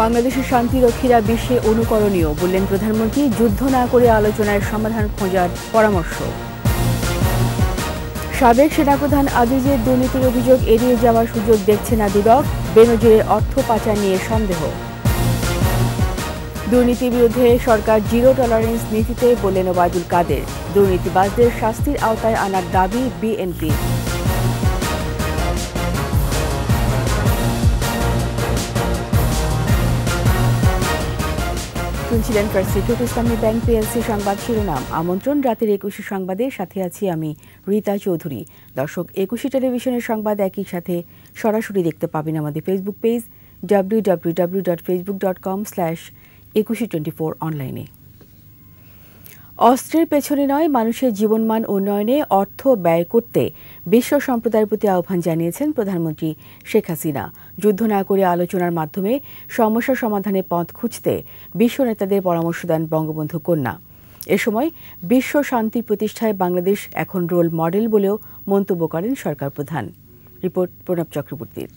বাংলাদেশের শান্তিরক্ষীরা বিশ্বে অনুকরণীয় বললেন প্রধানমন্ত্রী। যুদ্ধ না করে আলোচনায় সমাধান খোঁজার পরামর্শ। সাবেক সেনাপ্রধান আজিজের দুর্নীতির অভিযোগ এড়িয়ে যাওয়ার সুযোগ দেখছে না দুদক। বেনজিরের অর্থ পাচার নিয়ে সন্দেহ। দুর্নীতির বিরুদ্ধে সরকার জিরো টলারেন্স নীতিতে বললেন ওবায়দুল কাদের। দুর্নীতিবাজদের শাস্তির আওতায় আনার দাবি বিএনপির। শুনছিলেন ফার্স্ট সিকিউরিটি ইসলামী ব্যাংক পিএলসি সংবাদ শিরোনাম। আমন্ত্রণ রাতের 21 সংবাদের সাথে আছি আমি রীতা চৌধুরী। দর্শক, 21 টেলিভিশনের সংবাদ একই সাথে সরাসরি দেখতে পাবেন আমাদের ফেসবুক পেজ www.facebook.com/2124 অনলাইনে। অস্ত্রের পেছনে নয়, মানুষের জীবনমান উন্নয়নে অর্থ ব্যয় করতে বিশ্ব সম্প্রদায়ের প্রতি আহ্বান জানিয়েছেন প্রধানমন্ত্রী শেখ হাসিনা। যুদ্ধ না করে আলোচনার মাধ্যমে সমস্যা সমাধানের পথ খুঁজতে বিশ্ব নেতাদের পরামর্শ দেন বঙ্গবন্ধু কন্যা। এ সময় বিশ্ব শান্তি প্রতিষ্ঠায় বাংলাদেশ এখন রোল মডেল বলেও মন্তব্য করেন সরকার প্রধান। রিপোর্ট প্রণব চক্রবর্তীর।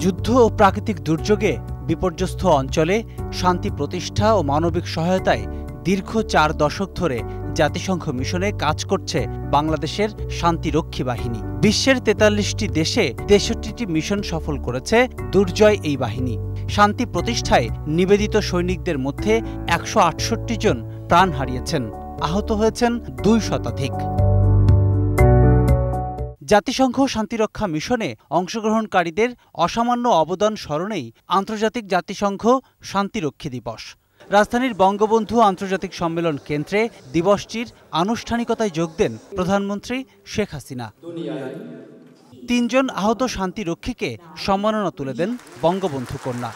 যুদ্ধ ও প্রাকৃতিক দুর্যোগে বিপর্যস্ত অঞ্চলে শান্তি প্রতিষ্ঠা ও মানবিক সহায়তায় দীর্ঘ 4 দশক ধরে জাতিসংঘ মিশনে কাজ করছে বাংলাদেশের শান্তিরক্ষী বাহিনী। বিশ্বের 43টি দেশে 63টি মিশন সফল করেছে দুর্জয় এই বাহিনী। শান্তি প্রতিষ্ঠায় নিবেদিত সৈনিকদের মধ্যে 168 জন প্রাণ হারিয়েছেন, আহত হয়েছেন 2 শতাধিক। জাতিসংঘ শান্তিরক্ষা মিশনে অংশগ্রহণকারীদের অসামান্য অবদান স্মরণেই আন্তর্জাতিক জাতিসংঘ শান্তিরক্ষী দিবস। রাজধানীর বঙ্গবন্ধু আন্তর্জাতিক সম্মেলন কেন্দ্রে দিবসটির আনুষ্ঠানিকতায় যোগ দেন প্রধানমন্ত্রী শেখ হাসিনা। 3 জন আহত শান্তিরক্ষীকে সম্মাননা তুলে দেন বঙ্গবন্ধু কন্যা।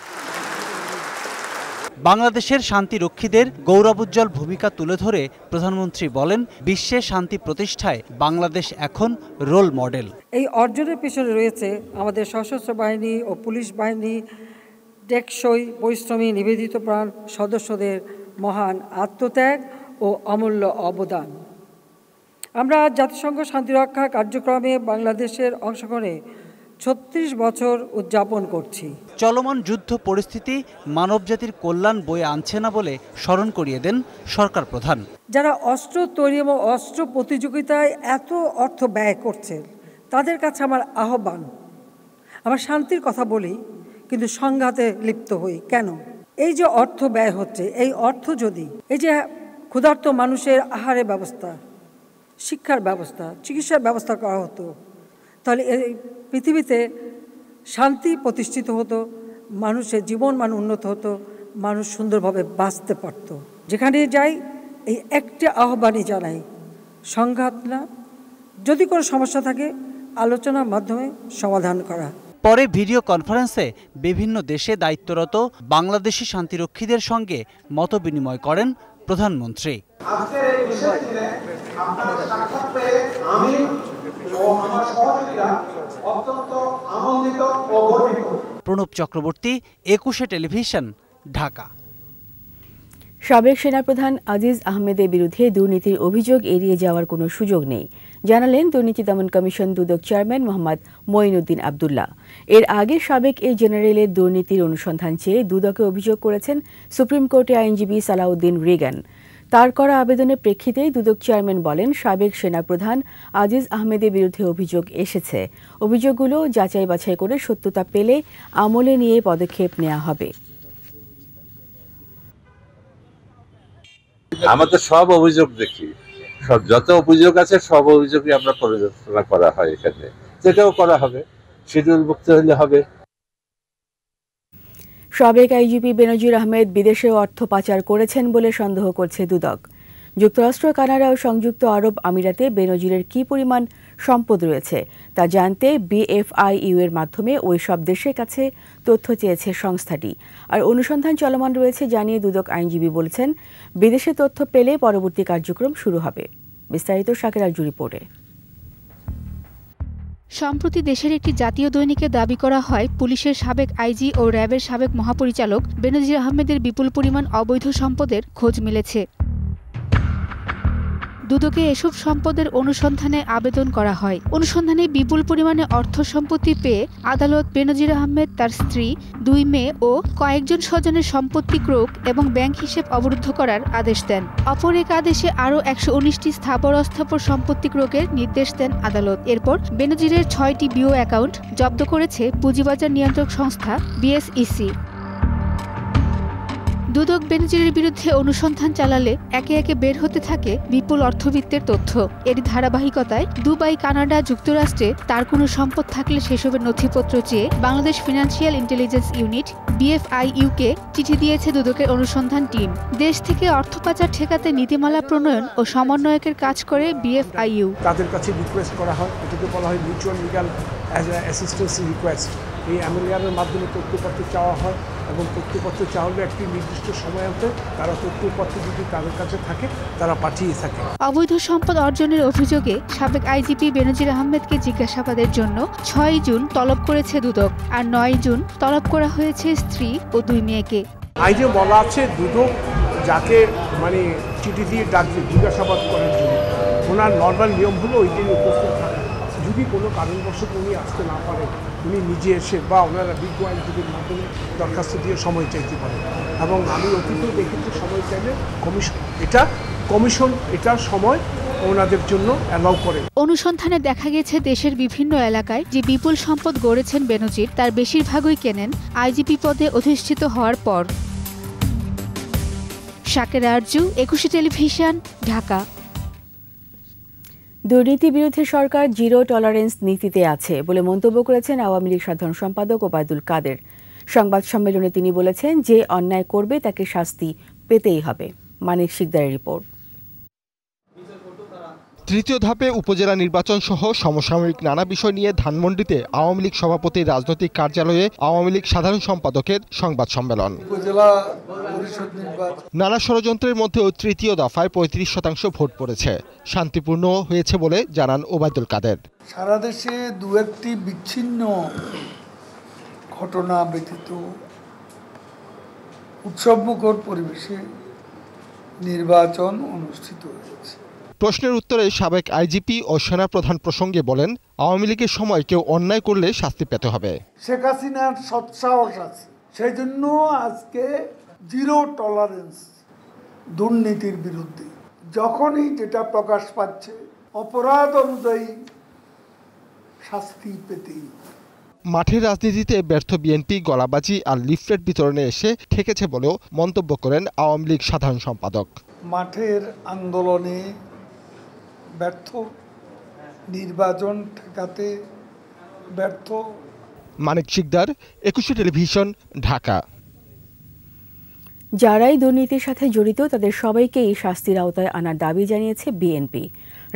বাংলাদেশের শান্তিরক্ষীদের গৌরবোজ্জ্বল ভূমিকা তুলে ধরে প্রধানমন্ত্রী বলেন, বিশ্বে শান্তি প্রতিষ্ঠায় বাংলাদেশ এখন রোল মডেল। এই অর্জনের পিছনে রয়েছে আমাদের সশস্ত্র বাহিনী ও পুলিশ বাহিনী টেকসই, পরিশ্রমী, নিবেদিত প্রাণ সদস্যদের মহান আত্মত্যাগ ও অমূল্য অবদান। আমরা জাতিসংঘ শান্তিরক্ষা কার্যক্রমে বাংলাদেশের অংশগ্রহণে 36 বছর উদযাপন করছি। চলমান যুদ্ধ পরিস্থিতি মানবজাতির কল্যাণ বয়ে আনছে না বলে স্মরণ করিয়ে দেন সরকার প্রধান। যারা অস্ত্র তৈরি এবং অস্ত্র প্রতিযোগিতায় এত অর্থ ব্যয় করছে, তাদের কাছে আমার আহ্বান, আমরা শান্তির কথা বলি কিন্তু সংঘাতে লিপ্ত হই কেন? এই যে অর্থ ব্যয় হচ্ছে, এই অর্থ যদি এই যে ক্ষুধার্ত মানুষের আহারের ব্যবস্থা, শিক্ষার ব্যবস্থা, চিকিৎসার ব্যবস্থা করা হতো, তাহলে এই পৃথিবীতে শান্তি প্রতিষ্ঠিত হতো, মানুষের জীবনমান উন্নত হতো, মানুষ সুন্দরভাবে বাঁচতে পারত। যেখানে যাই এই একটা আহ্বানই জানাই, সংঘাত না, যদি কোনো সমস্যা থাকে আলোচনার মাধ্যমে সমাধান করা। পরে ভিডিও কনফারেন্সে বিভিন্ন দেশে দায়িত্বরত বাংলাদেশি শান্তিরক্ষীদের সঙ্গে মতবিনিময় করেন প্রধানমন্ত্রী। প্রণব চক্রবর্তী, 21 টেলিভিশন, ঢাকা। সাবেক সেনাপ্রধান আজিজ আহমেদের বিরুদ্ধে দুর্নীতির অভিযোগ এড়িয়ে যাওয়ার কোনো সুযোগ নেই জানালেন দুর্নীতি দমন কমিশন দুদক চেয়ারম্যান মোহাম্মদ মঈনুদ্দিন আবদুল্লাহ। এর আগে সাবেক এই জেনারেলের দুর্নীতির অনুসন্ধান চেয়ে দুদকে অভিযোগ করেছেন সুপ্রিম কোর্টে আইনজীবী সালাউদ্দিন রিগান। তার করা আবেদনের প্রেক্ষিতে দুদক চেয়ারম্যান বলেন, সাবেক সেনাপ্রধান আজিজ আহমেদের বিরুদ্ধে অভিযোগ এসেছে। অভিযোগগুলো যাচাই বাছাই করে সত্যতা পেলে আমলে নিয়ে পদক্ষেপ নেওয়া হবে। আমাদের সব অভিযোগ দেখি, সব যত অভিযোগ আছে সব অভিযোগই আমরা পর্যালোচনা করা হয়, এখানে যেটাও করা হবে, শিডিউলভুক্ত হলে হবে। সাবেক আইজিপি বেনজির আহমেদ বিদেশে অর্থ পাচার করেছেন বলে সন্দেহ করছে দুদক। যুক্তরাষ্ট্র, কানাডা ও সংযুক্ত আরব আমিরাতে বেনজিরের কী পরিমাণ সম্পদ রয়েছে তা জানতে বিএফআইইউ এর মাধ্যমে ওই সব দেশের কাছে তথ্য চেয়েছে সংস্থাটি। আর অনুসন্ধান চলমান রয়েছে জানিয়ে দুদক আইনজীবী বলছেন, বিদেশে তথ্য পেলে পরবর্তী কার্যক্রম শুরু হবে। বিস্তারিত শাকির আলজু রিপোর্টে। সম্প্রতি দেশের একটি জাতীয় দৈনিকে দাবি করা হয়, পুলিশের সাবেক আইজি ও র্যাবের সাবেক মহাপরিচালক বেনজির আহমেদের বিপুল পরিমাণ অবৈধ সম্পদের খোঁজ মিলেছে। দুদকে এসব সম্পদের অনুসন্ধানে আবেদন করা হয়। অনুসন্ধানে বিপুল পরিমাণে অর্থ সম্পত্তি পেয়ে আদালত বেনজির আহমেদ, তার স্ত্রী, 2 মেয়ে ও কয়েকজন স্বজনের সম্পত্তি ক্রোক এবং ব্যাংক হিসেব অবরুদ্ধ করার আদেশ দেন। অপর এক আদেশে আরও 119টি স্থাবর অস্থাবর সম্পত্তি ক্রোকের নির্দেশ দেন আদালত। এরপর বেনজিরের 6টি বিও অ্যাকাউন্ট জব্দ করেছে পুঁজিবাজার নিয়ন্ত্রক সংস্থা বিএসইসি। দুদক বেনজিরের বিরুদ্ধে অনুসন্ধান চালালে একে একে বের হতে থাকে বিপুল অর্থবিত্তের তথ্য। এর ধারাবাহিকতায় দুবাই, কানাডা, যুক্তরাষ্ট্রে তার কোনো সম্পদ থাকলে সেসবের নথিপত্র চেয়ে বাংলাদেশ ফিনান্সিয়াল ইন্টেলিজেন্স ইউনিট BFIU-কে চিঠি দিয়েছে দুদকের অনুসন্ধান টিম। দেশ থেকে অর্থ পাচার ঠেকাতে নীতিমালা প্রণয়ন ও সমন্বয়কের কাজ করে BFIU। তাদের কাছে রিকোয়েস্ট করা হয়, এটাকে বলা হয় মিউচুয়াল লিগ্যাল অ্যাসিস্ট্যান্স রিকোয়েস্ট। এই MLAR-এর মাধ্যমে তথ্যপত্র চাওয়া হয় এবং তথ্যপত্র চাওয়ালে একটি নির্দিষ্ট সময়তে তারা তথ্যপত্র যদি তাদের কাছে থাকে তারা পাঠিয়ে থাকে। অবৈধ সম্পদ অর্জনের অভিযোগে সাবেক IGP বেনজির আহমেদকে জিজ্ঞাসাবাদের জন্য 6 জুন তলব করেছে দুদক, আর 9 জুন তলব করা হয়েছে স্ত্রী ও 2 মেয়েকে। আইনে বলা আছে দুদক যাকে চিঠি দিয়ে ডাকবে জিজ্ঞাসাবাদ করার জন্য, ওনার নর্মাল নিয়ম হলো ওই দিন উপস্থিত থাকা। যদি কোনো কারণবশত উনি আসতে না পারে, উনি নিজে এসে বা ওনারা বিজ্ঞ আইনজীবীর মাধ্যমে দরখাস্ত দিয়ে সময় চাইতে পারে। এবং আমি অতীতেও দেখেছি সময় চাইলে কমিশন এটা সময় ওনাদের জন্য অ্যালাউ করে। অনুসন্ধানে দেখা গেছে দেশের বিভিন্ন এলাকায় যে বিপুল সম্পদ গড়েছেন বেনজির, তার বেশিরভাগই কেনেন IGP পদে অধিষ্ঠিত হওয়ার পর। শাকের আরজু, 21 টেলিভিশন, ঢাকা। দুর্নীতি বিরুদ্ধে সরকার জিরো টলারেন্স নীতিতে আছে বলে মন্তব্য করেছেন আওয়ামী লীগ সাধারণ সম্পাদক ওবায়দুল কাদের। সংবাদ সম্মেলনে তিনি বলেছেন, যে অন্যায় করবে তাকে শাস্তি পেতেই হবে। মানিক শিকদারের রিপোর্ট। তৃতীয় ধাপে উপজেলা নির্বাচন সহ সমসাময়িক নানা বিষয় নিয়ে ধানমন্ডিতে আওয়ামী লীগ সভাপতির রাজনৈতিক কার্যালয়ে আওয়ামী লীগ সাধারণ সম্পাদকের সংবাদ সম্মেলন। নানা ষড়যন্ত্রের মধ্যেও তৃতীয় দফায় 35% ভোট পড়েছে, শান্তিপূর্ণ হয়েছে বলে জানান ওবায়দুল কাদের। সারা দেশে 2-1টি বিচ্ছিন্ন ঘটনা ব্যতীত উৎসবমুখর পরিবেশে নির্বাচন অনুষ্ঠিত হয়েছে। প্রশ্নের উত্তরে সাবেক IGP ও সেনাপ্রধান প্রসঙ্গে বলেন, আওয়ামী লীগের সময় কেউ অন্যায় করলে শাস্তি পেতে হবে। শেখ হাসিনার সৎসাহস আছে, সেই জন্য আজকে জিরো টলারেন্স দুর্নীতির বিরুদ্ধে। যখনই যেটা প্রকাশ পাচ্ছে অপরাধ অনুযায়ী শাস্তি পেতেই। মাঠের রাজনীতিতে ব্যর্থ বিএনপি গলাবাজি আর লিফলেট বিতরণে এসে ঠেকেছে বলেও মন্তব্য করেন আওয়ামী লীগ সাধারণ সম্পাদক। মাঠের আন্দোলনে ব্যর্থ, নির্বাচন ঠেকাতে ব্যর্থ। মানিক শিকদার, 21 টেলিভিশন, ঢাকা। যারাই দুর্নীতির সাথে জড়িত তাদের সবাইকেই শাস্তির আওতায় আনার দাবি জানিয়েছে বিএনপি।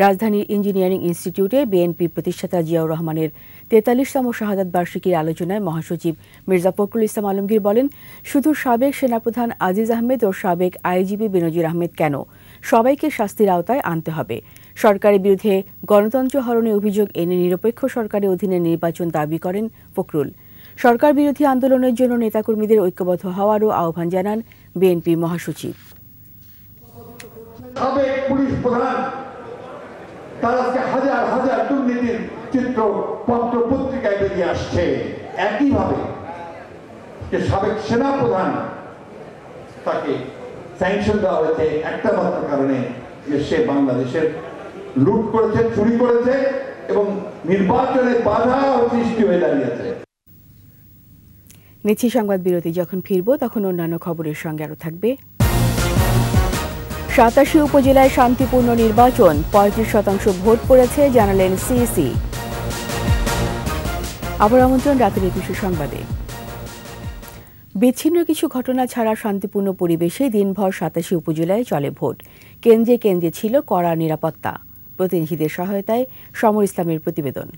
রাজধানীর ইঞ্জিনিয়ারিং ইনস্টিটিউটে বিএনপির প্রতিষ্ঠাতা জিয়াউর রহমানের 43তম শাহাদাত বার্ষিকীর আলোচনায় মহাসচিব মির্জা ফখরুল ইসলাম আলমগীর বলেন, শুধু সাবেক সেনাপ্রধান আজিজ আহমেদ ও সাবেক IGP বেনজির আহমেদ কেন, সবাইকে শাস্তির আওতায় আনতে হবে। সরকারের বিরুদ্ধে গণতন্ত্র হরণের অভিযোগ এনে নিরপেক্ষ সরকারের অধীনে নির্বাচন দাবি করেন ফখরুল। সরকার বিরোধী আন্দোলনের জন্য নেতাকর্মীদের ঐক্যবদ্ধ হওয়ারও আহ্বান জানান বিএনপি মহাসচিব। সাবেক পুলিশ প্রধান তার আজকে হাজার হাজার দুর্নীতির চিত্র পত্র পত্রিকায় বেরিয়ে আসছে। একইভাবে যে সাবেক সেনাপ্রধান তাকে স্যাংশন দেওয়া হয়েছে একটা মাত্র কারণে যে সে বাংলাদেশের লুট করেছে, চুরি করেছে এবং নির্বাচনে বাধা সৃষ্টি হয়ে দাঁড়িয়েছে। নিচ্ছি সংবাদ বিরতি। যখন ফিরব তখন অন্যান্য খবরের সঙ্গে আরও থাকবে। 87 উপজেলায় শান্তিপূর্ণ নির্বাচন, 35% ভোট পড়েছে জানালেন সিইসি। আবার আমন্ত্রণ রাতের 21 সংবাদে। বিচ্ছিন্ন কিছু ঘটনা ছাড়া শান্তিপূর্ণ পরিবেশে দিনভর 87 উপজেলায় চলে ভোট। কেন্দ্রে কেন্দ্রে ছিল কড়া নিরাপত্তা। প্রতিনিধিদের সহায়তায় সমর ইসলামের প্রতিবেদন।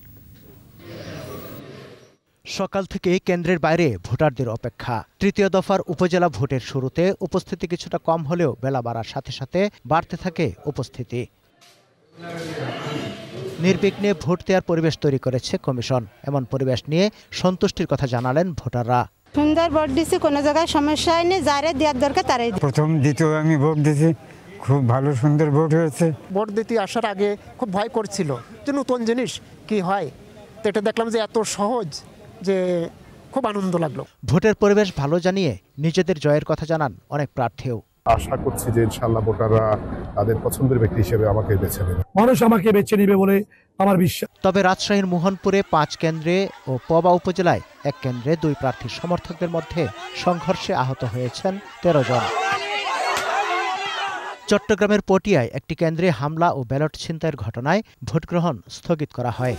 সকাল থেকে কেন্দ্রের বাইরে ভোটারদের অপেক্ষা। তৃতীয় দফার উপজেলা ভোটের শুরুতে উপস্থিতি কিছুটা কম হলেও বেলা বাড়ার সাথে সাথে বাড়তে থাকে উপস্থিতি। নির্বিঘ্নে ভোট দেওয়ার পরিবেশ তৈরি করেছে কমিশন। এমন পরিবেশ নিয়ে সন্তুষ্টির কথা জানালেন ভোটাররা। সুন্দর ভোট দিছি, কোনো জায়গায় সমস্যা হয়নি, যারে দেওয়ার দরকার তারাই। প্রথম দ্বিতীয় আমি ভোট দিছি, খুব ভালো সুন্দর ভোট হয়েছে। ভোট দিতে আসার আগে খুব ভয় করছিল যে নতুন জিনিস কি হয়, তো এটা দেখলাম যে এত সহজ যে খুব আনন্দ লাগলো। ভোটের পরিবেশ ভালো জানিয়ে নিজেদের জয়ের কথা জানান অনেক প্রার্থীও। আশা করছি যে ইনশাআল্লাহ ভোটাররা তাদের পছন্দের ব্যক্তি হিসেবে আমাকে বেছে নেবে, মানুষ আমাকে বেছে নেবে বলে আমার বিশ্বাস। তবে রাজশাহীর মোহনপুরে ৫ কেন্দ্রে ও পবা উপজেলায় ১ কেন্দ্রে ২ প্রার্থীর সমর্থকদের মধ্যে সংঘর্ষে আহত হয়েছেন ১৩ জন। চট্টগ্রামের পটিয়ায় একটি কেন্দ্রে হামলা ও ব্যালট ছিনতাইয়ের ঘটনায় ভোটগ্রহণ স্থগিত করা হয়।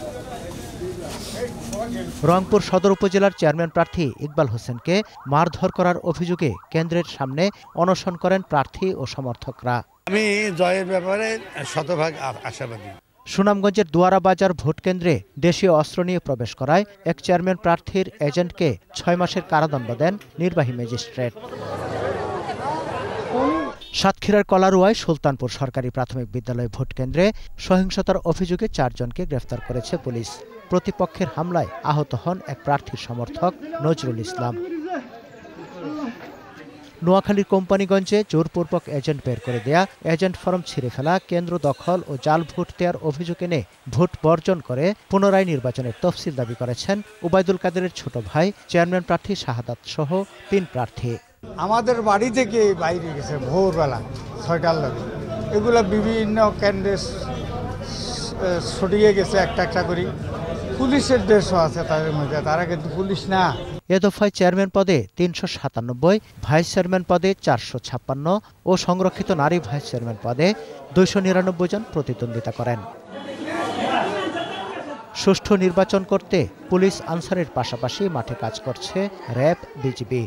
রংপুর সদর উপজেলার চেয়ারম্যান প্রার্থী ইকবাল হোসেনকে মারধর করার অভিযোগে কেন্দ্রের সামনে অনশন করেন প্রার্থী ও সমর্থকরা। আমি জয়ের ব্যাপারে শতভাগ আশাবাদী। সুনামগঞ্জের দুয়ারা বাজার ভোট কেন্দ্রে দেশীয় অস্ত্র নিয়ে প্রবেশ করায় এক চেয়ারম্যান প্রার্থীর এজেন্টকে ৬ মাসের কারাদণ্ড দেন নির্বাহী ম্যাজিস্ট্রেট। সাতক্ষীরার কলারুয়ায় সুলতানপুর সরকারি প্রাথমিক বিদ্যালয় ভোট কেন্দ্রে সহিংসতার অভিযোগে ৪ জনকে গ্রেফতার করেছে পুলিশ। প্রতিপক্ষের হামলায় আহত হন এক প্রার্থীর সমর্থক নজরুল ইসলাম। নোয়াখালীর কোম্পানিগঞ্জে জোরপূর্বক এজেন্ট বের করে দেয়া, এজেন্ট ফরম ছিঁড়ে ফেলা, কেন্দ্র দখল ও জাল ভোট দেওয়ার অভিযোগ এনে ভোট বর্জন করে পুনরায় নির্বাচনের তফসিল দাবি করেছেন ওবায়দুল কাদেরের ছোট ভাই চেয়ারম্যান প্রার্থী শাহাদাত সহ ৩ প্রার্থী। আমাদের বাড়ি থেকে বাইরে গেছে ভোরবেলা ৬টার লাগে, এগুলো বিভিন্ন কেন্দ্রে ছড়িয়ে গেছে একটা একটা করে। পুলিশের দেশও আছে তাদের মধ্যে, তারা কিন্তু পুলিশ না। এ দফায় চেয়ারম্যান পদে ৩৯৭, ভাইস চেয়ারম্যান পদে ৪৫৬ ও সংরক্ষিত নারী ভাইস চেয়ারম্যান পদে ২৯৯ জন প্রতিদ্বন্দ্বিতা করেন। সুষ্ঠু নির্বাচন করতে পুলিশ আনসারের পাশাপাশি মাঠে কাজ করছে র্যাব, বিজিবি।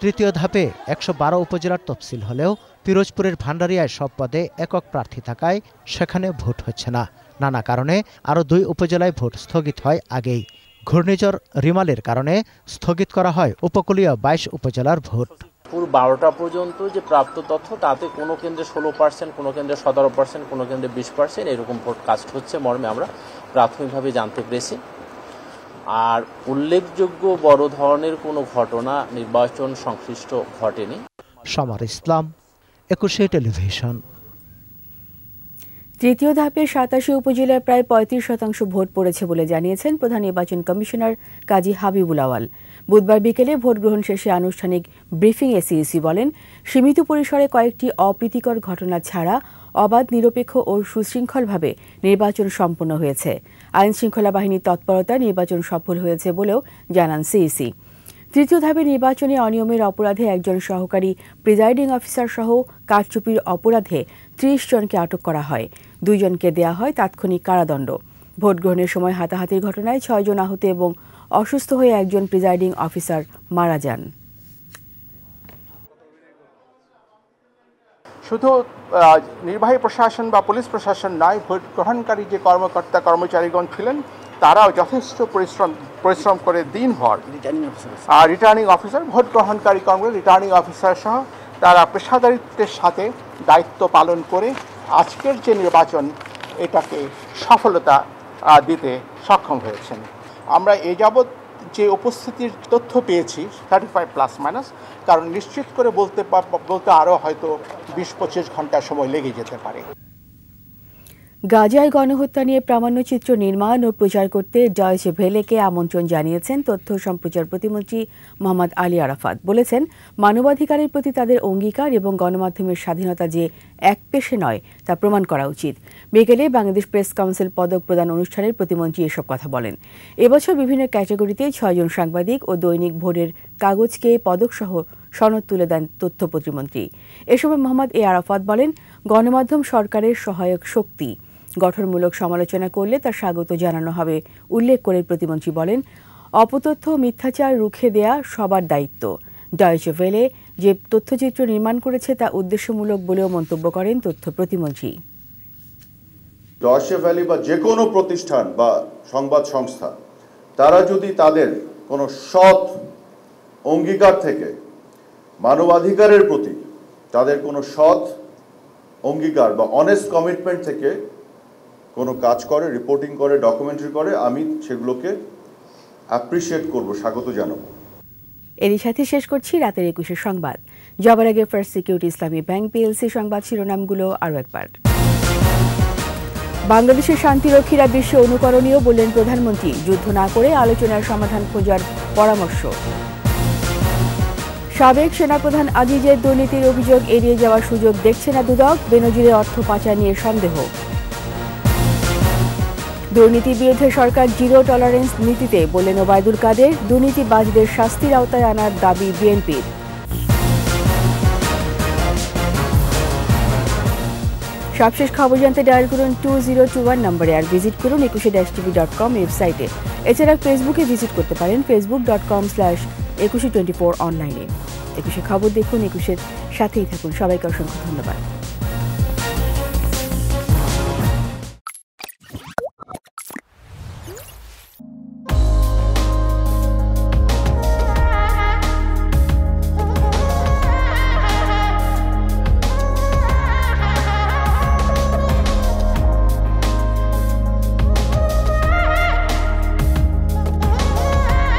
তৃতীয় ধাপে ১১২ উপজেলার তফসিল হলেও পিরোজপুরের ভান্ডারিয়ায় সব পদে একক প্রার্থী থাকায় সেখানে ভোট হচ্ছে না। নানা কারণে আরও ২ উপজেলায় ভোট স্থগিত হয় আগেই। ঘূর্ণিঝড় রিমালের কারণে স্থগিত করা হয় উপকূলীয় ২২ উপজেলার ভোট। পুরো ১২টা পর্যন্ত যে প্রাপ্ত তথ্য তাতে কোনো কেন্দ্রে ১৬%, কোনো কেন্দ্রে ১৭%, কোনো কেন্দ্রে ২০% এরকম ভোট কাস্ট হচ্ছে মর্মে আমরা প্রাথমিকভাবে জানতে পেরেছি। আর উল্লেখযোগ্য বড় ধরনের কোনো ঘটনা নির্বাচন সংশ্লিষ্ট ঘটেনি। সমার ইসলাম, ২১ টেলিভিশন। তৃতীয় ধাপে ৮৭ উপজেলায় প্রায় ৩৫% ভোট পড়েছে বলে জানিয়েছেন প্রধান নির্বাচন কমিশনার কাজী হাবিবুল আওয়াল। বুধবার বিকেলে ভোট গ্রহণ শেষে আনুষ্ঠানিক ব্রিফিংয়ে সিইসি বলেন, সীমিত পরিসরে কয়েকটি অপ্রীতিকর ঘটনা ছাড়া অবাধ, নিরপেক্ষ ও সুশৃঙ্খলভাবে নির্বাচন সম্পন্ন হয়েছে। আইন শৃঙ্খলা বাহিনীর তৎপরতায় নির্বাচন সফল হয়েছে বলেও জানান সিইসি। তৃতীয় ধাপে নির্বাচনী অনিয়মের অপরাধে একজন সহকারী প্রিজাইডিং অফিসার সহ কারচুপির অপরাধে ৩০ জনকে আটক করা হয়। ২ জনকে দেয়া হয় তাৎক্ষণিক কারাদণ্ড। ভোট গ্রহণের সময় হাতাহাতির ঘটনায় ৬ জন আহত এবং অসুস্থ হয়ে একজন প্রিজাইডিং অফিসার মারা যান। শুধু নির্বাহী প্রশাসন বা পুলিশ প্রশাসন নয়, ভোট গ্রহণকারী যে কর্মকর্তা কর্মচারীগণ ছিলেন তারাও যথেষ্ট পরিশ্রম করে দিনভর, রিটার্নিং অফিসার, ভোট গ্রহণকারী রিটার্নিং অফিসার সহ তারা পেশাদারিত্বের সাথে দায়িত্ব পালন করে আজকের যে নির্বাচন এটাকে সফলতা দিতে সক্ষম হয়েছেন। আমরা এ যাবৎ যে উপস্থিতির তথ্য পেয়েছি 35+- কারণ নিশ্চিত করে বলতে আরও হয়তো ২০-২৫ ঘন্টা সময় লেগে যেতে পারে। গাজায় গণহত্যা নিয়ে প্রামাণ্যচিত্র নির্মাণ ও প্রচার করতে ডয়েচে ভেলেকে আমন্ত্রণ জানিয়েছেন তথ্য সম্প্রচার প্রতিমন্ত্রী মোহাম্মদ আলী আরাফাত। বলেছেন, মানবাধিকারের প্রতি তাদের অঙ্গীকার এবং গণমাধ্যমের স্বাধীনতা যে একপেশে নয় তা প্রমাণ করা উচিত। বিকেলে বাংলাদেশ প্রেস কাউন্সিল পদক প্রদান অনুষ্ঠানের প্রতিমন্ত্রী এসব কথা বলেন। এবছর বিভিন্ন ক্যাটাগরিতে ৬ জন সাংবাদিক ও দৈনিক ভোরের কাগজকে পদকসহ সনদ তুলে দেন তথ্য প্রতিমন্ত্রী। এ সময় মোহাম্মদ এ আরাফাত বলেন, গণমাধ্যম সরকারের সহায়ক শক্তি। গঠনমূলক সমালোচনা করলে তা স্বাগত জানানো হবে উল্লেখ করে প্রতিমন্ত্রী বলেন, অপতথ্য মিথ্যাচার রুখে দেয়া সবার দায়িত্ব। ডয়েচে ভেলে যে তথ্যচিত্র নির্মাণ করেছে তা উদ্দেশ্যমূলক বলেও মন্তব্য করেন তথ্য প্রতিমন্ত্রী। ডয়েচে ভেলে বা যে কোনো প্রতিষ্ঠান বা সংবাদ সংস্থা তারা যদি তাদের কোনো সৎ অঙ্গীকার থেকে মানবাধিকারের প্রতি তাদের কোনো সৎ অঙ্গীকার বা অনেস্ট কমিটমেন্ট থেকে কোনো কাজ করে, রিপোর্টিং করে, ডকুমেন্টারি করে, আমি সেগুলোকে অ্যাপ্রিসিয়েট করব, স্বাগত জানাবো। এরই সাথে শেষ করছি রাতের ২১ সংবাদ। যাবার আগে ফার্স্ট সিকিউরিটি ইসলামী ব্যাংক পিএলসি সংবাদ শিরোনামগুলো আরও একবার। বাংলাদেশের শান্তিরক্ষীরা বিশ্বে অনুকরণীয় বললেন প্রধানমন্ত্রী, যুদ্ধ না করে আলোচনার সমাধান খোঁজার পরামর্শ। সাবেক সেনাপ্রধান আজিজের দুর্নীতির অভিযোগ এড়িয়ে যাওয়ার সুযোগ দেখছে না দুদক, বেনজিরে অর্থ পাচার নিয়ে সন্দেহ। দুর্নীতির বিরুদ্ধে সরকার জিরো টলারেন্স নীতিতে বললেন ওবায়দুল কাদের, দুর্নীতিবাজদের শাস্তির আওতায় আনার দাবি বিএনপির। সবশেষ খবর জানতে ডায়াল করুন 2021 নম্বরে আর ভিজিট করুন ekushe-tv.com ওয়েবসাইটে। এছাড়া ফেসবুকে ভিজিট করতে পারেন facebook.com/ekushe24 অনলাইনে। একুশে খবর দেখুন, একুশের সাথেই থাকুন। সবাইকে অসংখ্য ধন্যবাদ।